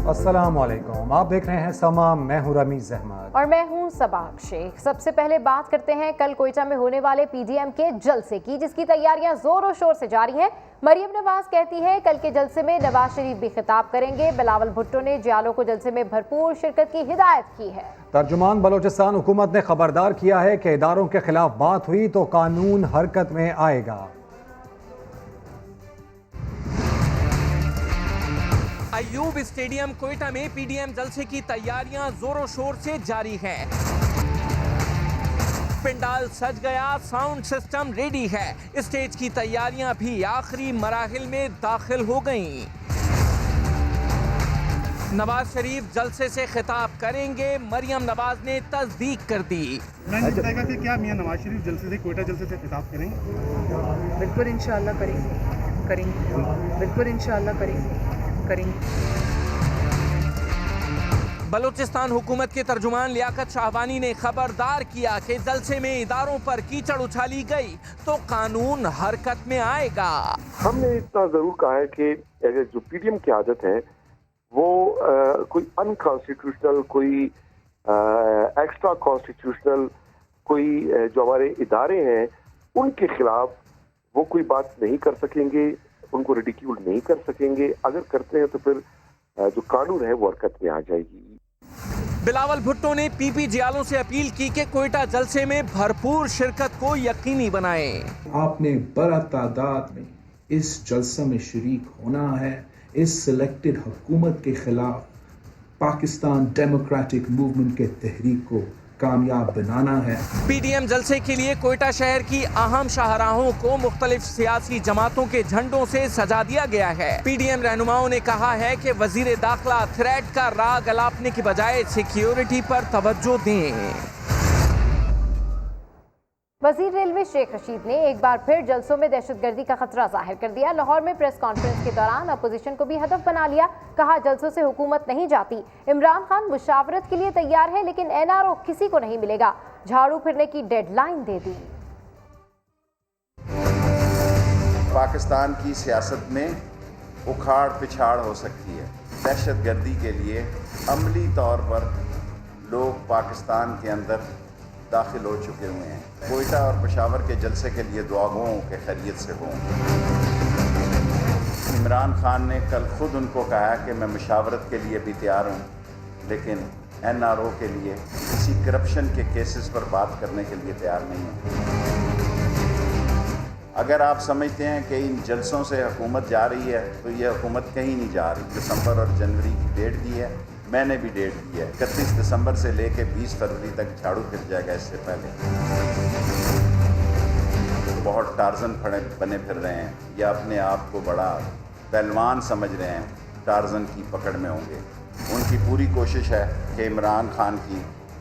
अस्सलाम वालेकुम, आप देख रहे हैं समा। मैं हूं रमीज अहमद और मैं हूं सबाक शेख। सबसे पहले बात करते हैं कल कोयटा में होने वाले पीडीएम के जलसे की, जिसकी तैयारियां जोरों शोर से जारी हैं। मरियम नवाज कहती है कल के जलसे में नवाज शरीफ भी खिताब करेंगे। बिलावल भुट्टो ने जियालों को जलसे में भरपूर शिरकत की हिदायत की है। तर्जुमान बलोचिस्तान हुकूमत ने खबरदार किया है कि इदारों के खिलाफ बात हुई तो कानून हरकत में आएगा। अयूब स्टेडियम कोयटा में पीडीएम जलसे की तैयारियां जोरों शोर से जारी हैं। पंडाल सज गया, साउंड सिस्टम रेडी है। स्टेज की तैयारियां भी आखिरी मराहिल में दाखिल हो गईं। नवाज शरीफ जलसे से खिताब करेंगे, मरियम नवाज ने तस्दीक कर दी। बताएगा कि क्या मियां नवाज शरीफ जलसे से कोयटा जलसे से खिताब करेंगे? बिल्कुल इंशाल्लाह करेंगे, बिल्कुल इंशाल्लाह करेंगे। बलूचिस्तान हुकूमत के तर्जुमान लियाकत शाहबानी ने खबरदार किया कि जलसे में इदारों पर कीचड़ उछाली गई तो कानून हरकत में आएगा। हमने इतना जरूर कहा है कि जो पीडीएम की आदत है वो कोई अनकॉन्स्टिट्यूशनल, कोई एक्स्ट्रा कॉन्स्टिट्यूशनल, कोई जो हमारे इदारे हैं उनके खिलाफ वो कोई बात नहीं कर सकेंगे, उनको रिडिक्यूल नहीं कर सकेंगे। अगर करते हैं तो फिर जो कानून है वो हरकत में आ जाएगी। बिलावल भुट्टो ने पीपी जियालों से अपील की कि कोयटा जलसे में भरपूर शिरकत को यकीनी बनाएं। आपने बड़ा तादाद में इस जलसा में शरीक होना है। इस सिलेक्टेड हुकूमत के खिलाफ पाकिस्तान डेमोक्रेटिक मूवमेंट के तहरीक को कामयाब बनाना है। पीडीएम जलसे के लिए कोयटा शहर की अहम शाहराहों को मुख्तलिफ सियासी जमातों के झंडों से सजा दिया गया है। पीडीएम रहनुमाओं ने कहा है कि वजीर दाखिला थ्रेड का राग अलापने की बजाय सिक्योरिटी पर तवज्जो दें। वजीर रेलवे शेख रशीद ने एक बार फिर जलसों में दहशतगर्दी का खतरा जाहिर कर दिया। लाहौर में प्रेस कॉन्फ्रेंस के दौरान अपोजिशन को भी हदफ बना लिया। कहा जलसों से हुकूमत नहीं जाती। इमरान खान मुशावरत के लिए तैयार है लेकिन एनआरओ किसी को नहीं मिलेगा। झाड़ू फिरने की डेडलाइन दे दी। पाकिस्तान की सियासत में उखाड़ पिछाड़ हो सकती है। दहशतगर्दी के लिए अमली तौर पर लोग पाकिस्तान के अंदर दाखिल हो चुके हुए हैं। कोयटा और पेशावर के जलसे के लिए दुआओं के खैरियत से हों। इमरान खान ने कल खुद उनको कहा कि मैं मुशावरत के लिए भी तैयार हूँ, लेकिन एनआरओ के लिए किसी करप्शन के केसेस पर बात करने के लिए तैयार नहीं हूँ। अगर आप समझते हैं कि इन जलसों से हुकूमत जा रही है तो ये हुकूमत कहीं नहीं जा रही। दिसंबर और जनवरी की डेट दी है, मैंने भी डेट दी है। 31 दिसंबर से लेके 20 फरवरी तक झाड़ू फिर जाएगा। इससे पहले बहुत टार्जन बने फिर रहे हैं या अपने आप को बड़ा पहलवान समझ रहे हैं, टार्जन की पकड़ में होंगे। उनकी पूरी कोशिश है कि इमरान खान की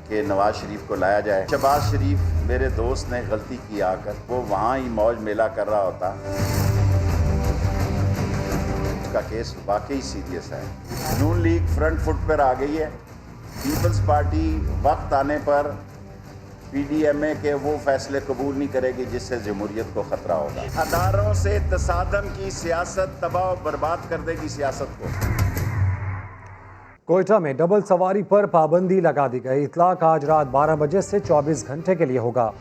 कि नवाज शरीफ को लाया जाए। शहबाज शरीफ मेरे दोस्त ने गलती की आकर, वो वहाँ ही मौज मेला कर रहा होता। का केस वाकई सीरियस है। नून लीग फ्रंट फुट पर आ गई है। पीपल्स पार्टी वक्त आने पर पीडीएमए के वो फैसले कबूल नहीं करेगी जिससे जमहूरियत को खतरा होगा। अदारों से तसादम की सियासत तबाह और बर्बाद कर देगी सियासत को। कोयटा में डबल सवारी पर पाबंदी लगा दी गई। इतलाक आज रात 12 बजे से 24 घंटे के लिए होगा।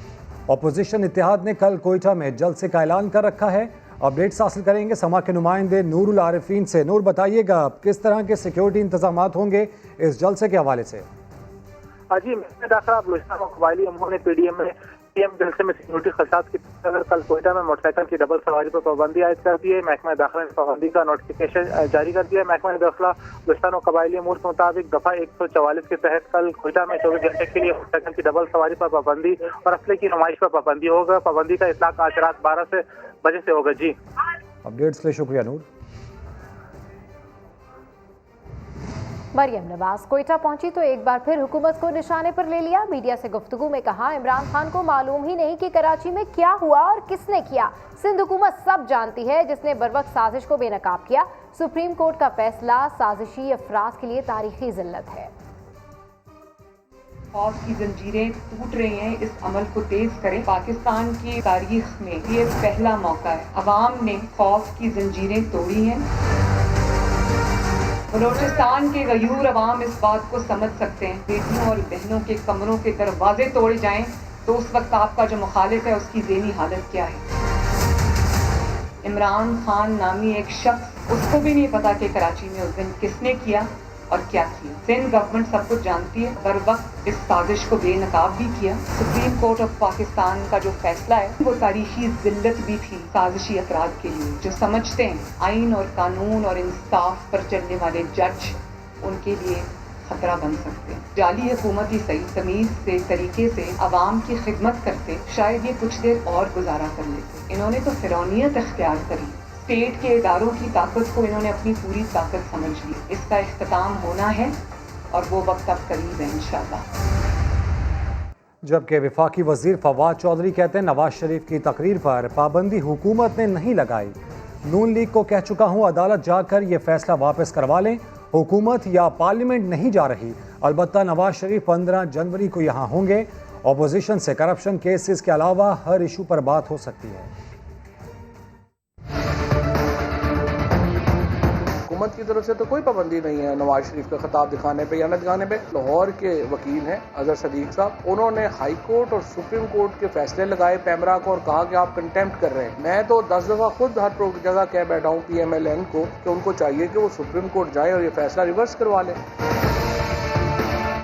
अपोजिशन इत्तेहाद ने कल कोयटा में जलसे का ऐलान कर रखा है। अपडेट्स हासिल करेंगे समा के नुमाइंदे नूरुल आरिफीन से। नूर, बताइएगा किस तरह के सिक्योरिटी इंतजाम होंगे इस जलसे के हवाले से? जी, दाखिला बलूचिस्तान और कबायली अमूर ने पीडीएम जलसे में सिक्योरिटी खदशात की कल कोयटा में मोटरसाइकिल की डबल सवारी पर पाबंदी आयद कर दी है। महकमा दाखिला ने पाबंदी का नोटिफिकेशन जारी कर दिया है। महकमा दाखिला बलूचिस्तान और कबायली अमूर के मुताबिक दफा 144 के तहत कल कोयटा में 24 घंटे के लिए मोटरसाइकिल की डबल सवारी पर पाबंदी और असले की नुमाइश पर पाबंदी होगा। पाबंदी का इतलाक आज रात 12 बजे से होगा। जी, अपडेट्स के लिए शुक्रिया नूर। मरियम नवाज कोयटा पहुंची तो एक बार फिर हुकूमत को निशाने पर ले लिया। मीडिया से गुफ्तगू में कहा इमरान खान को मालूम ही नहीं कि कराची में क्या हुआ और किसने किया। सिंध हुकूमत सब जानती है जिसने बरवक्त साजिश को बेनकाब किया। सुप्रीम कोर्ट का फैसला साजिशी अफराद के लिए तारीखी जिल्लत है। खौफ की जंजीरें टूट रही हैं, इस अमल को तेज करें। पाकिस्तान की तारीख में ये पहला मौका है। अवाम ने खौफ की जंजीरें तोड़ी हैं। बलूचिस्तान के गयूर अवाम इस बात को समझ सकते हैं, बेटियों और बहनों के कमरों के दरवाजे तोड़े जाएं तो उस वक्त आपका जो मुखालिफ है उसकी ज़हनी हालत क्या है। इमरान खान नामी एक शख्स, उसको भी नहीं पता कि कराची में उस दिन किसने किया और क्या किया। सिंध गवर्नमेंट सब कुछ जानती है, बर वक्त इस साजिश को बेनकाब भी किया। सुप्रीम कोर्ट ऑफ पाकिस्तान का जो फैसला है वो तारीखी जिल्लत भी थी साजिशी अफराद के लिए, जो समझते हैं आइन और कानून और इंसाफ पर चलने वाले जज उनके लिए खतरा बन सकते हैं। जाली हुकूमती सही तमीज से तरीके से अवाम की खिदमत करते शायद ये कुछ देर और गुजारा कर लेते। इन्होंने तो फिरौनियत इख्तियार करी, स्टेट के इदारों की ताकत को इन्होंने अपनी पूरी ताकत समझ ली। इसका इख्तिताम होना है और वो वक्त अब करीब है इंशाअल्लाह। जबकि वफाकी वजीर फवाद चौधरी कहते हैं नवाज शरीफ की तकरीर पर पाबंदी हुकूमत ने नहीं लगाई। नून लीग को कह चुका हूं अदालत जाकर ये फैसला वापस करवा लें, हुकूमत या पार्लियामेंट नहीं जा रही। अलबत्ता नवाज शरीफ 15 जनवरी को यहाँ होंगे। ऑपोजिशन से करप्शन केसेस के अलावा हर इशू पर बात हो सकती है। हुकूमत की तरफ से तो कोई पाबंदी नहीं है नवाज शरीफ का खिताब दिखाने पे या न दिखाने पे। लाहौर के वकील हैं अजहर सदीक साहब, उन्होंने हाई कोर्ट और सुप्रीम कोर्ट के फैसले लगाए पैमरा को और कहा कि आप कंटेम्प्ट कर रहे हैं। मैं तो 10 दफा खुद हर जगह कह बैठा हूँ PMLN को कि उनको चाहिए कि वो सुप्रीम कोर्ट जाए और ये फैसला रिवर्स करवा ले।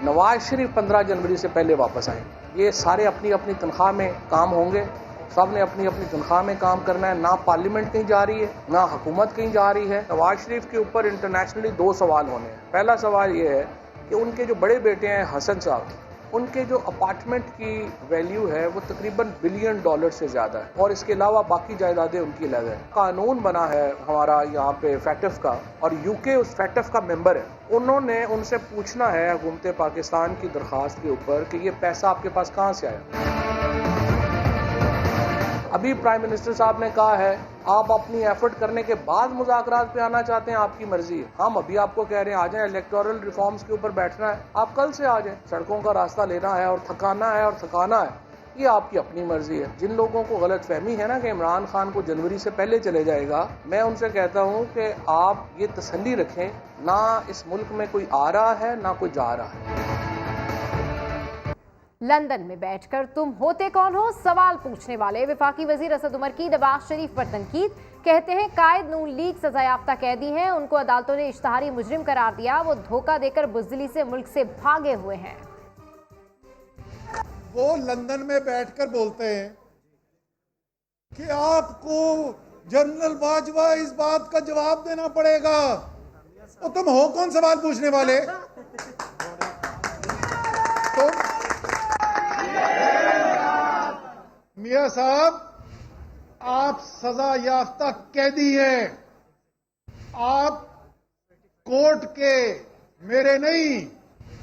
नवाज शरीफ 15 जनवरी से पहले वापस आए। ये सारे अपनी अपनी तनख्वाह में काम होंगे, सब ने अपनी अपनी तनख्वाह में काम करना है। ना पार्लियामेंट कहीं जा रही है, ना हुकूमत कहीं जा रही है। नवाज शरीफ के ऊपर इंटरनेशनली 2 सवाल होने हैं। पहला सवाल ये है कि उनके जो बड़े बेटे हैं हसन साहब, उनके जो अपार्टमेंट की वैल्यू है वो तकरीबन $1 बिलियन से ज़्यादा है और इसके अलावा बाकी जायदादें उनकी अलग है। कानून बना है हमारा यहाँ पे फैटफ का और UK उस फैटफ का मेंबर है। उन्होंने उनसे पूछना है हुकूमत पाकिस्तान की दरख्वास्त के ऊपर कि ये पैसा आपके पास कहाँ से आया। अभी प्राइम मिनिस्टर साहब ने कहा है आप अपनी एफर्ट करने के बाद मुज़ाकरात पे आना चाहते हैं, आपकी मर्जी है। हम अभी आपको कह रहे हैं आ जाएं, इलेक्टोरल रिफॉर्म्स के ऊपर बैठना है, आप कल से आ जाएं। सड़कों का रास्ता लेना है और थकाना है, ये आपकी अपनी मर्जी है। जिन लोगों को गलत फहमी है ना कि इमरान खान को जनवरी से पहले चले जाएगा, मैं उनसे कहता हूँ कि आप ये तसल्ली रखें, ना इस मुल्क में कोई आ रहा है ना कोई जा रहा है। लंदन में बैठकर तुम होते कौन हो सवाल पूछने वाले वफाकी वजीर असद उमर की नवाज शरीफ पर तनकीद। कहते हैं कायद नून लीग सजायाफ्ता कैदी हैं, उनको अदालतों ने इश्तहारी मुजरिम करार दिया, वो धोखा देकर बुज़दिली से मुल्क से भागे हुए हैं। वो लंदन में बैठकर बोलते हैं कि आपको जनरल बाजवा इस बात का जवाब देना पड़ेगा। तो तुम हो कौन सवाल पूछने वाले? तुम मियां साहब, आप सजा याफ्ता कैदी हैं, आप कोर्ट के, मेरे नहीं,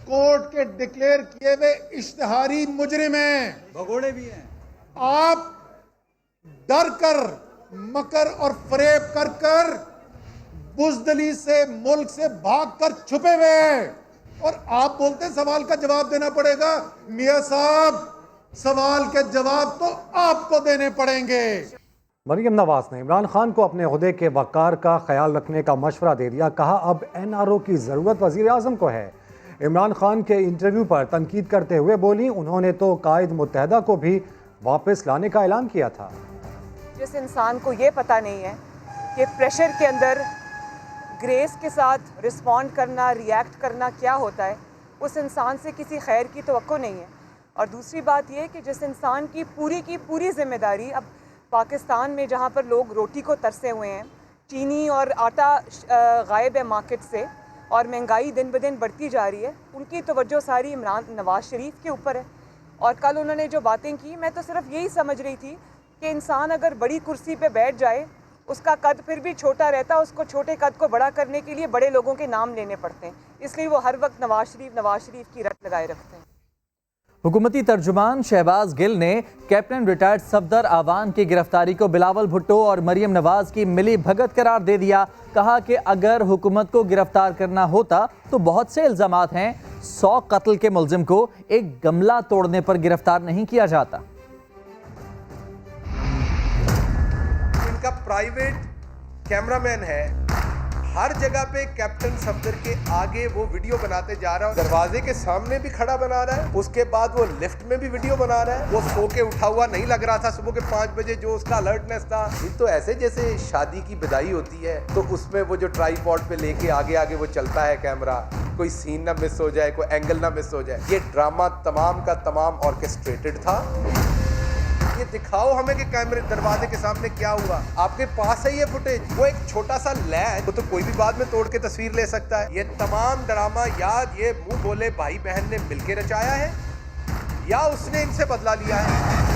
कोर्ट के डिक्लेयर किए हुए इश्तिहारी मुजरिम हैं, भगोड़े भी हैं। आप डर कर, मकर और फरेब कर कर बुज़दिली से मुल्क से भागकर छुपे हुए हैं और आप बोलते हैं सवाल का जवाब देना पड़ेगा। मियां साहब, सवाल के जवाब तो आपको देने पड़ेंगे। मरियम नवाज ने इमरान खान को अपने ओहदे के वक़ार का ख्याल रखने का मशवरा दे दिया। कहा अब NRO की ज़रूरत वज़ीर आज़म को है। इमरान खान के इंटरव्यू पर तनकीद करते हुए बोली, उन्होंने तो कायद मुत्तहदा को भी वापस लाने का ऐलान किया था। जिस इंसान को ये पता नहीं है कि प्रेशर के अंदर ग्रेस के साथ रिस्पॉन्ड करना, रिएक्ट करना क्या होता है, उस इंसान से किसी खैर की तवक्को नहीं है। और दूसरी बात यह कि जिस इंसान की पूरी जिम्मेदारी अब पाकिस्तान में जहाँ पर लोग रोटी को तरसे हुए हैं, चीनी और आटा गायब है मार्केट से और महंगाई दिन ब दिन बढ़ती जा रही है, उनकी तवज्जो सारी नवाज शरीफ के ऊपर है। और कल उन्होंने जो बातें की, मैं तो सिर्फ यही समझ रही थी कि इंसान अगर बड़ी कुर्सी पे बैठ जाए, उसका कद फिर भी छोटा रहता, उसको छोटे कद को बड़ा करने के लिए बड़े लोगों के नाम लेने पड़ते हैं, इसलिए वो हर वक्त नवाज शरीफ की रट लगाए रखते हैं। हुकूमती तर्जुमान शहबाज गिल ने कैप्टन रिटायर्ड सफदर आवान की गिरफ्तारी को बिलावल भुट्टो और मरियम नवाज की मिली भगत करार दे दिया। कहा कि अगर हुकूमत को गिरफ्तार करना होता तो बहुत से इल्जामात हैं, 100 कत्ल के मुलजिम को एक गमला तोड़ने पर गिरफ्तार नहीं किया जाता। इनका प्राइवेट कैमरामैन है, हर जगह पे कैप्टन सफदर के आगे वो वीडियो बनाते जा रहा है, दरवाजे के सामने भी खड़ा बना रहा है, उसके बाद वो लिफ्ट में भी वीडियो बना रहा है। वो सो के उठा हुआ नहीं लग रहा था, सुबह के 5 बजे जो उसका अलर्टनेस था, ये तो ऐसे जैसे शादी की बधाई होती है तो उसमें वो जो ट्राइपॉड पे लेके आगे आगे वो चलता है कैमरा, कोई सीन ना मिस हो जाए, कोई एंगल ना मिस हो जाए। ये ड्रामा तमाम का तमाम ऑर्केस्ट्रेटेड था। ये दिखाओ हमें कि कैमरे दरवाजे के सामने क्या हुआ, आपके पास है ये फुटेज। वो एक छोटा सा लैच, वो तो कोई भी बाद में तोड़ के तस्वीर ले सकता है। ये तमाम ड्रामा याद ये मुंह बोले भाई बहन ने मिलकर रचाया है या उसने इनसे बदला लिया है?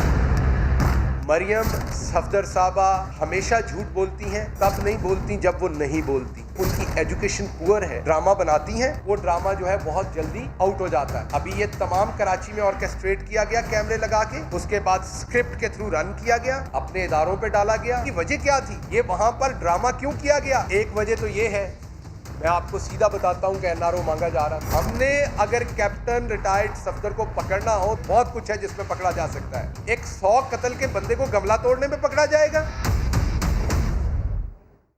मरियम सफदर साहबा हमेशा झूठ बोलती हैं, तब नहीं बोलती जब वो नहीं बोलती। उनकी एजुकेशन पुअर है, ड्रामा बनाती हैं, वो ड्रामा जो है बहुत जल्दी आउट हो जाता है। अभी ये तमाम कराची में ऑर्केस्ट्रेट किया गया कैमरे लगा के, उसके बाद स्क्रिप्ट के थ्रू रन किया गया, अपने इदारों पे डाला गया। की वजह क्या थी, ये वहां पर ड्रामा क्यों किया गया? एक वजह तो ये है, मैं आपको सीधा बताता हूं कि एनआरओ मांगा जा रहा है। हमने अगर कैप्टन रिटायर्ड सफदर को पकड़ना हो, बहुत कुछ है जिसमें पकड़ा जा सकता है। एक 100 कत्ल के बंदे को गमला तोड़ने में पकड़ा जाएगा?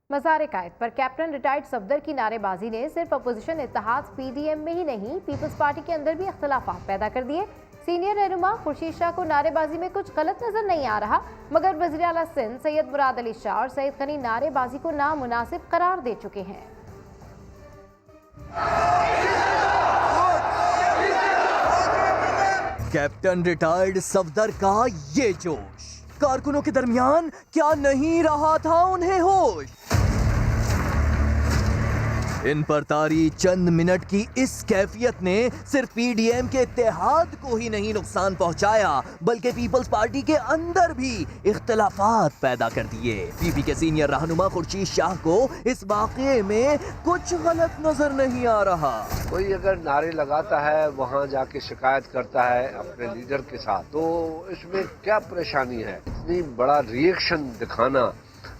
मज़ार-ए-कायद पर कैप्टन रिटायर्ड सफदर की नारेबाजी ने सिर्फ अपोजिशन इत्तेहाद पीडीएम में ही नहीं, पीपल्स पार्टी के अंदर भी इख्तलाफात पैदा कर दिए। सीनियर रहनुमा खुर्शीद शाह को नारेबाजी में कुछ गलत नजर नहीं आ रहा, मगर वज़ीर आला सिंध सैयद मुराद अली शाह और सईद गनी नारेबाजी को नामुनासिब करार दे चुके हैं। कैप्टन रिटायर्ड सफदर का ये जोश, कारकुनों के दरमियान क्या नहीं रहा था उन्हें होश। इन पर तारी चंद मिनट की इस कैफियत ने सिर्फ पीडीएम के इत्तेहाद को ही नहीं नुकसान पहुंचाया, बल्कि पीपल्स पार्टी के अंदर भी इख्तलाफात पैदा कर दिए। पीपी के सीनियर रहनुमा खुर्शीद शाह को इस वाक़े में कुछ गलत नजर नहीं आ रहा। कोई अगर नारे लगाता है, वहाँ जाके शिकायत करता है अपने लीडर के साथ, तो इसमें क्या परेशानी है? इतनी बड़ा रिएक्शन दिखाना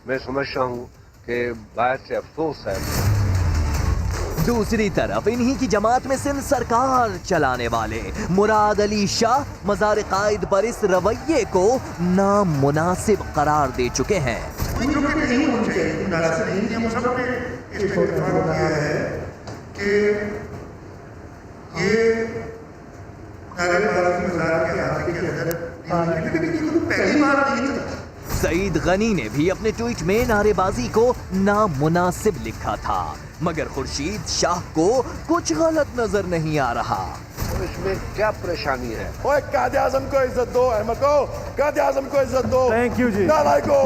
मैं समझता हूँ कि बात से अफसोस है। दूसरी तरफ इन्हीं की जमात में सिंध सरकार चलाने वाले मुराद अली शाह मज़ार-ए-कायद पर इस रवैये को नामुनासिब करार दे चुके हैं। सईद गनी ने भी अपने ट्वीट में नारेबाजी को नामुनासिब लिखा था, मगर खुर्शीद शाह को कुछ गलत नजर नहीं आ रहा। तो इसमें क्या परेशानी है? ओए कायदे आज़म को इज्जत दो, अहमद को कायदे आज़म को इज्जत दो। थैंक यू जी। नालायको।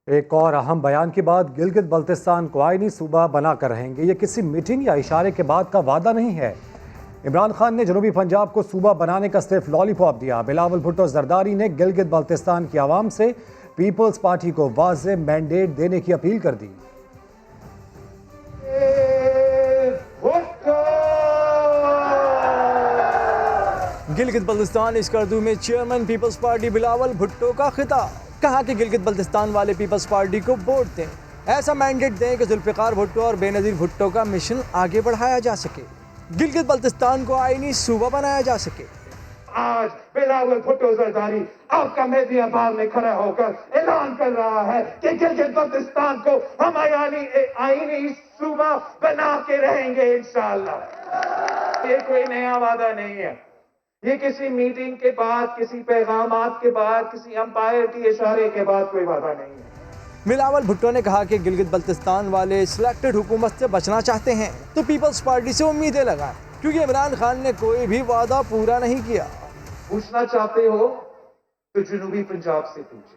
एक और अहम बयान के बाद गिलगित बल्तिस्तान को आईनी सूबा बनाकर रहेंगे, ये किसी मीटिंग या इशारे के बाद का वादा नहीं है। इमरान खान ने जनूबी पंजाब को सूबा बनाने का सिर्फ लॉलीपॉप दिया। बिलावल भुट्टो जरदारी ने गिलगित बल्तिस्तान की आवाम से पीपल्स पार्टी को वाज़ेह मैंडेट देने की अपील कर दी। गिलगित बल्तिस्तान स्कर्दू में चेयरमैन पीपल्स पार्टी बिलावल भुट्टो का खिताब, कहा कि गिलगित बल्तिस्तान वाले पीपल्स पार्टी को वोट दें, ऐसा मैंडेट दें कि जुल्फ़िकार भुट्टो और बेनज़ीर भुट्टो का मिशन आगे बढ़ाया जा सके, गिलगित बल्तिस्तान को आईनी सूबा बनाया जा सके। आज बिलावल भुट्टो जरदारी आपका मेदियाबाद में खड़ा होकर ऐलान कर रहा है कि गिलगित बल्तिस्तान को हम आईनी सूबा बना के रहेंगे इंशाअल्लाह। ये कोई नया वादा नहीं है, ये किसी मीटिंग के बाद, किसी पैगामात के बाद, किसी अंपायर की इशारे के बाद कोई वादा नहीं है। बिलावल भुट्टो ने कहा कि गिलगित बल्तिस्तान वाले सिलेक्टेड हुकूमत से बचना चाहते हैं तो पीपल्स पार्टी से उम्मीदें लगाएं, क्योंकि इमरान खान ने कोई भी वादा पूरा नहीं किया। पूछना चाहते हो तो जनूबी पंजाब से पूछे,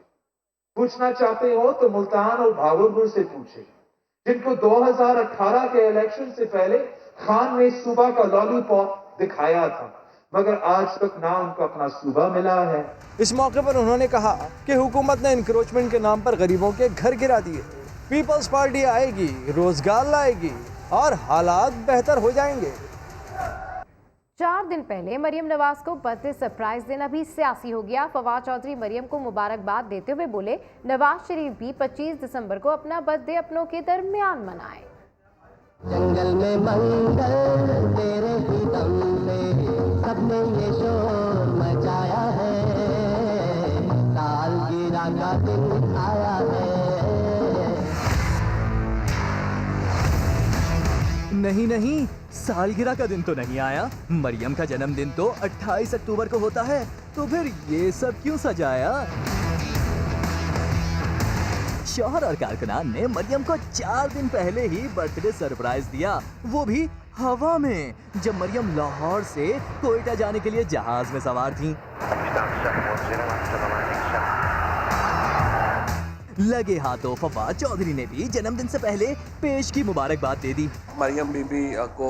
पूछना चाहते हो तो मुल्तान और भावलपुर से पूछे, जिनको 2018 के इलेक्शन से पहले खान ने सूबा का लॉलीपॉप दिखाया था, मगर आज तक ना उनको अपना सूबा मिला है। इस मौके पर उन्होंने कहा कि हुकूमत ने इंक्रोचमेंट के नाम पर गरीबों के घर गिरा दिए। पीपल्स पार्टी आएगी, रोजगार लाएगी और हालात बेहतर हो जाएंगे। 4 दिन पहले मरियम नवाज को बर्थडे सरप्राइज देना भी सियासी हो गया। फवाद चौधरी मरियम को मुबारकबाद देते हुए बोले, नवाज शरीफ भी 25 दिसंबर को अपना बर्थडे अपनों के दरमियान मनाए। जंगल में मंगल तेरे ही दम पे सबने ये शोर मचाया है, सालगिरह का दिन आया है। नहीं नहीं, सालगिरह का दिन तो नहीं आया। मरियम का जन्मदिन तो 28 अक्टूबर को होता है, तो फिर ये सब क्यों सजाया? शौहर और कारकुनान ने मरियम को 4 दिन पहले ही बर्थडे सरप्राइज दिया, वो भी हवा में, जब मरियम लाहौर से कोयटा जाने के लिए जहाज में सवार थी। लगे हाथों फवाद चौधरी ने भी जन्मदिन से पहले पेश की मुबारकबाद दे दी। मरियम बीबी को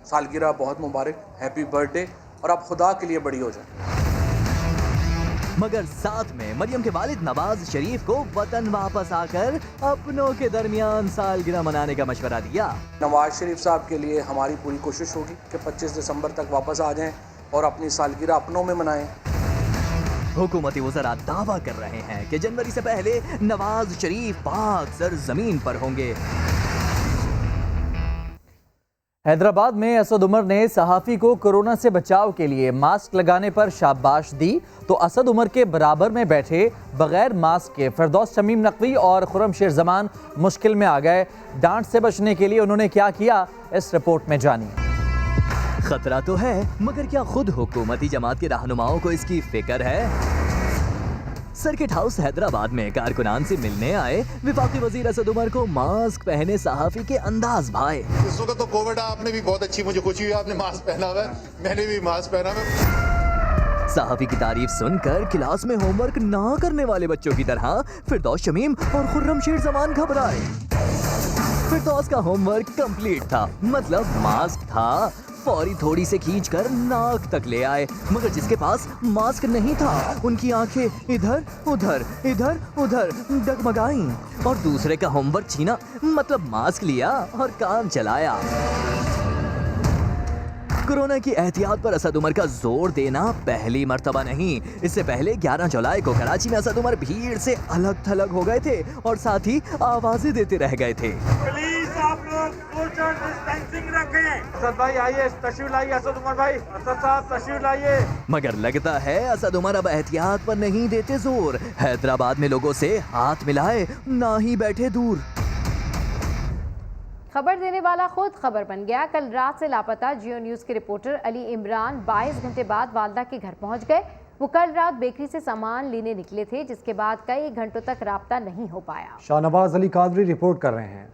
सालगिरह बहुत मुबारक, हैप्पी बर्थडे, और आप खुदा के लिए बड़ी हो जाए। मगर साथ में मरियम के वालिद नवाज शरीफ को वतन वापस आकर अपनों के दरमियान सालगिरह मनाने का मशवरा दिया। नवाज शरीफ साहब के लिए हमारी पूरी कोशिश होगी कि 25 दिसंबर तक वापस आ जाएं और अपनी सालगिरह अपनों में मनाएं। हुकूमती वज़रा दावा कर रहे हैं कि जनवरी से पहले नवाज शरीफ पाक सरजमीन पर होंगे। हैदराबाद में असद उमर ने सहाफ़ी को कोरोना से बचाव के लिए मास्क लगाने पर शाबाश दी, तो असद उमर के बराबर में बैठे बगैर मास्क के फिरदौस शमीम नकवी और खुर्रम शेर जमान मुश्किल में आ गए। डांट से बचने के लिए उन्होंने क्या किया, इस रिपोर्ट में जानिए। खतरा तो है, मगर क्या खुद हुकूमती जमात के रहनुमाओं को इसकी फिक्र है? सर्किट हाउस हैदराबाद में कारकुनान से मिलने आए विफाकी वजीर असद उमर को मास्क पहने सहाफ़ी के अंदाज भाए। इस वक्त तो कोविड, आपने भी बहुत अच्छी, मुझे खुशी हुई आपने मास्क पहना हुआ है, मैंने भी मास्क पहना है। सहाफ़ी की तारीफ सुनकर क्लास में होमवर्क ना करने वाले बच्चों की तरह फिरदौस शमीम और खुर्रम शेर जमान घबराए। फिरदौस का होमवर्क कंप्लीट था, मतलब मास्क था, फौरी थोड़ी से खींचकर नाक तक ले आए, मगर जिसके पास मास्क नहीं था उनकी आंखें इधर उधर इधर उधर डगमगाईं और दूसरे का होमवर्क छीना, मतलब मास्क लिया और काम चलाया। कोरोना की एहतियात पर असद उमर का जोर देना पहली मर्तबा नहीं। इससे पहले 11 जुलाई को कराची में असद उमर भीड़ से अलग थलग हो गए थे और साथ ही आवाजें देते रह गए थे। प्लीज आप लोग सोशल डिस्टेंसिंग रखें। असद भाई आइए, तशरीफ लाइए। असद उमर भाई, असद साहब तशरीफ लाइए। मगर लगता है असद उमर अब एहतियात पर नहीं देते जोर। हैदराबाद में लोगों से हाथ मिलाए, ना ही बैठे दूर। खबर देने वाला खुद खबर बन गया। कल रात से लापता जियो न्यूज़ के रिपोर्टर अली इमरान 22 घंटे बाद वालदा के घर पहुंच गए। वो कल रात बेकरी से सामान लेने निकले थे, जिसके बाद कई घंटों तक राब्ता नहीं हो पाया। शाहनवाज अली कादरी रिपोर्ट कर रहे हैं।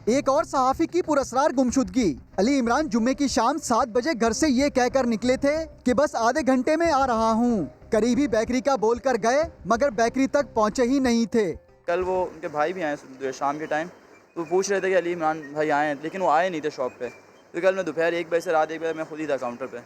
एक और सहाफ़ी की पुरस्रार गुमशुदगी। अली इमरान जुम्मे की शाम 7 बजे घर से ये कहकर निकले थे कि बस आधे घंटे में आ रहा हूँ। करीबी बेकरी का बोलकर गए, मगर बेकरी तक पहुँचे ही नहीं थे। कल वो उनके भाई भी आए शाम के टाइम, तो पूछ रहे थे कि अली इमरान भाई आए हैं, लेकिन वो आए नहीं थे शॉप पे। तो कल मैं दोपहर 1 बजे से रात 1 बजे मैं खुद ही था काउंटर पे,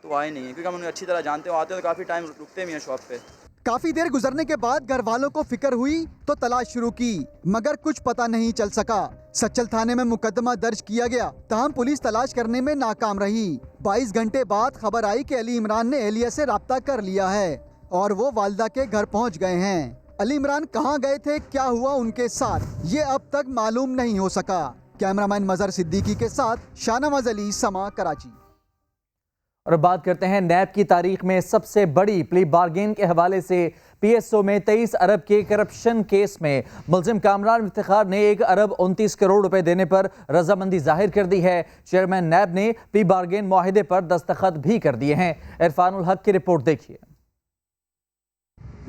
तो वो आए नहीं है, क्योंकि हम उन्हें अच्छी तरह जानते हो, आते हो तो काफ़ी टाइम रुकते भी हैं शॉप पे। काफी देर गुजरने के बाद घर वालों को फिक्र हुई तो तलाश शुरू की, मगर कुछ पता नहीं चल सका। सच्चल थाने में मुकदमा दर्ज किया गया, ताहम पुलिस तलाश करने में नाकाम रही। 22 घंटे बाद खबर आई कि अली इमरान ने एहलिया से राब्ता कर लिया है और वो वालदा के घर पहुंच गए हैं। अली इमरान कहां गए थे, क्या हुआ उनके साथ, ये अब तक मालूम नहीं हो सका। कैमरामैन मजहर सिद्दीकी के साथ शाहनवाज अली, समा, कराची। और बात करते हैं नैब की तारीख में सबसे बड़ी प्ली बार्गेन के हवाले से। PSO में 23 अरब के करप्शन केस में मुलजिम कामरान इफ्तिखार ने 1 अरब 29 करोड़ रुपए देने पर रजामंदी जाहिर कर दी है। चेयरमैन नैब ने प्ली बार्गेन मुआहिदे पर दस्तखत भी कर दिए हैं। इरफानुल हक की रिपोर्ट देखिए।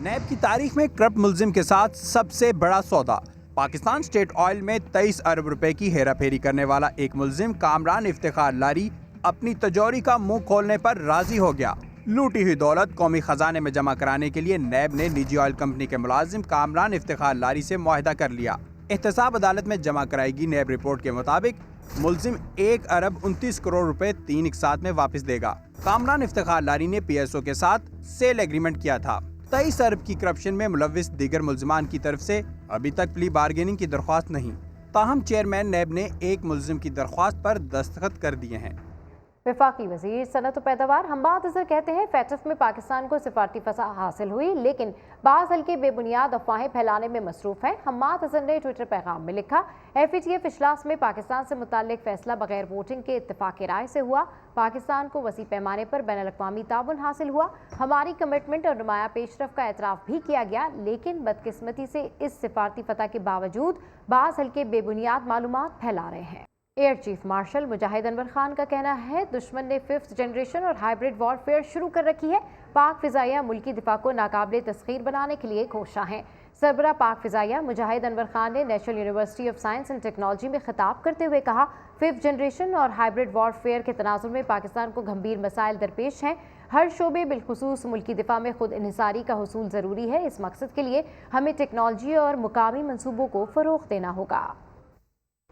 नैब की तारीख में करप्ट मुलजिम के साथ सबसे बड़ा सौदा। पाकिस्तान स्टेट ऑयल में 23 अरब रुपए की हेरा फेरी करने वाला एक मुलजिम कामरान इफ्तिखार लारी अपनी तजौरी का मुंह खोलने पर राजी हो गया। लूटी हुई दौलत कौमी खजाने में जमा कराने के लिए नैब ने निजी ऑयल कंपनी के मुलाजिम कामरान इफ्तिखार लारी से मुआहिदा कर लिया। एहतसाब अदालत में जमा कराएगी। नैब रिपोर्ट के मुताबिक मुलजिम 1 अरब 29 करोड़ रुपए 3 एक साथ में वापस देगा। कामरान इफ्तिखार लारी ने PSO के साथ सेल एग्रीमेंट किया था। 23 अरब की करप्शन में मुलव्विस दीगर मुलजिमान की तरफ से अभी तक प्ली बार्गेनिंग की दरख्वास्त नहीं। ताहम चेयरमैन नैब ने एक मुलजिम की दरख्वास्त पर दस्तखत कर दिए हैं। वफाकी वजीर सनत व पैदावार हम्माद अजहर कहते हैं फैटफ में पाकिस्तान को सिफारती फसा हासिल हुई, लेकिन बाज़ हल्के बेबुनियाद अफवाहें फैलाने में मसरूफ हैं। हम्माद अजहर ने ट्विटर पैगाम में लिखा, FATF इजलास में पाकिस्तान से मुताल्लिक फैसला बगैर वोटिंग के इत्तेफाक राय से हुआ। पाकिस्तान को वसी पैमाने पर बैनुल अक़वामी ताउन हासिल हुआ। हमारी कमिटमेंट और नुमाया पेशरफ का एतराफ़ भी किया गया, लेकिन बदकिस्मती से इस सिफारती फतह के बावजूद बाज़ हल्के बेबुनियाद मालूमात फैला रहे हैं। एयर चीफ मार्शल मुजाहिद अनवर खान का कहना है, दुश्मन ने 5th जनरेशन और हाइब्रिड वॉरफेयर शुरू कर रखी है। पाक फिजाइया मुल्की दिफा को नाकाबिले तस्खीर बनाने के लिए कोशा हैं। सरबरा पाक फिजाइया मुजाहिद अनवर खान ने national university of science and technology में खिताब करते हुए कहा, 5th जनरेशन और हाइब्रिड वॉरफेयर के तनाजुर में पाकिस्तान को गंभीर मसाइल दरपेश हैं। हर शोबे बिलखुसूस मुल्की दिफा में खुद इन्हिसारी का हुसूल ज़रूरी है। इस मकसद के लिए हमें टेक्नोलॉजी और मुकामी मनसूबों को फ़रोग़ देना होगा।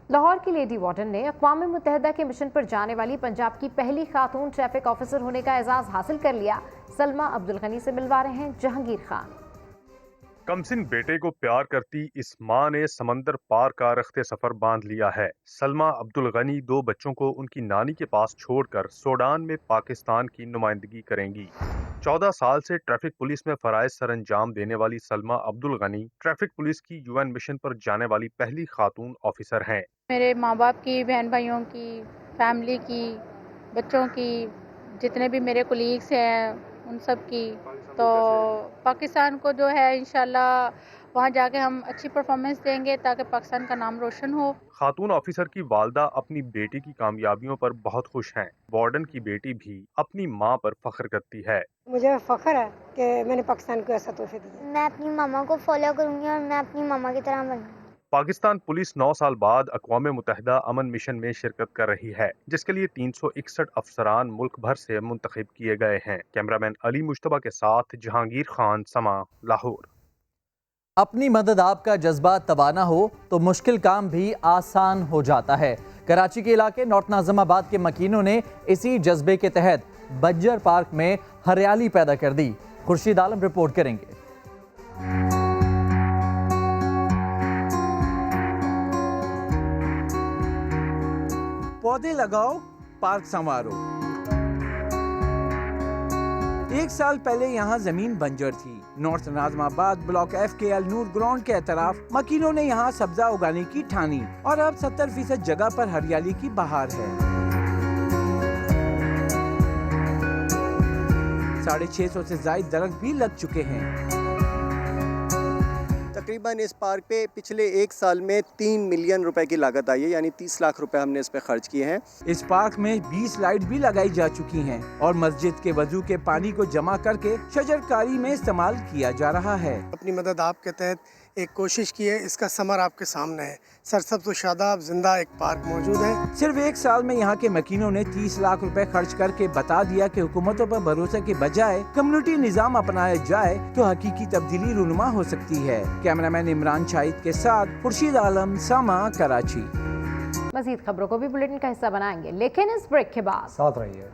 लाहौर की लेडी वार्डन ने अक़वाम मुत्तहिदा के मिशन पर जाने वाली पंजाब की पहली खातून ट्रैफिक ऑफिसर होने का एजाज़ हासिल कर लिया। सलमा अब्दुल गनी से मिलवा रहे हैं जहांगीर खान। कमसिन बेटे को प्यार करती इस मां ने समंदर पार का रख्ते सफर बांध लिया है। सलमा अब्दुल गनी 2 बच्चों को उनकी नानी के पास छोड़कर सूडान में पाकिस्तान की नुमाइंदगी करेंगी। 14 साल से ट्रैफिक पुलिस में फराइज सरअंजाम देने वाली सलमा अब्दुल गनी ट्रैफिक पुलिस की UN मिशन पर जाने वाली पहली खातून ऑफिसर हैं। मेरे माँ बाप की, बहन भाइयों की, फैमिली की, बच्चों की, जितने भी मेरे कोलीग्स हैं उन सब की, तो पाकिस्तान को जो है इंशाल्लाह वहाँ जाके हम अच्छी परफॉर्मेंस देंगे ताकि पाकिस्तान का नाम रोशन हो। खातून ऑफिसर की वालदा अपनी बेटी की कामयाबियों पर बहुत खुश हैं। वार्डन की बेटी भी अपनी मां पर फख्र करती है। मुझे फख्र है कि मैंने पाकिस्तान को ऐसा तोहफे दिए। मैं अपनी मामा को फॉलो करूंगी और मैं अपनी मामा की तरह बनूंगी। पाकिस्तान पुलिस 9 साल बाद अक़वाम मुत्तहिदा अमन मिशन में शिरकत कर रही है, जिसके लिए 361 अफसरान मुल्क भर से मुंतखब किए गए हैं। कैमरामैन अली मुश्तबा के साथ जहांगीर खान, समा, लाहौर। अपनी मदद आपका जज्बा तवाना हो तो मुश्किल काम भी आसान हो जाता है। कराची के इलाके नॉर्थ नाज़िमाबाद के मकीनों ने इसी जज्बे के तहत बज्जर पार्क में हरियाली पैदा कर दी। खुर्शीद आलम रिपोर्ट करेंगे। पौधे लगाओ, पार्क संवारो। 1 साल पहले यहाँ जमीन बंजर थी। नॉर्थ नाज़िमाबाद ब्लॉक F के अलनूर ग्राउंड के एतराफ मकीनों ने यहाँ सब्जा उगाने की ठानी और अब 70% जगह पर हरियाली की बहार है। 650 से ज्यादा दरख्त भी लग चुके हैं। तकरीबन इस पार्क पे पिछले 1 साल में 3 मिलियन रुपए की लागत आई है, यानी 30 लाख रुपए हमने इस पे खर्च किए हैं। इस पार्क में 20 लाइट भी लगाई जा चुकी हैं और मस्जिद के वजू के पानी को जमा करके शजरकारी में इस्तेमाल किया जा रहा है। अपनी मदद आपके तहत एक कोशिश की है, इसका समर आपके सामने है। सरसब्ज़ व शादाब जिंदा एक पार्क मौजूद है। सिर्फ 1 साल में यहाँ के मकीनों ने 30 लाख रुपए खर्च करके बता दिया कि हुकूमतों पर भरोसे के बजाय कम्युनिटी निज़ाम अपनाया जाए तो हकीकी तब्दीली रूनुमा हो सकती है। कैमरामैन इमरान शाहिद के साथ खुर्शीद आलम, समा, कराची। मज़ीद खबरों को भी बुलेटिन का हिस्सा बनाएंगे, लेकिन इस ब्रेक के बाद साथ रहिए।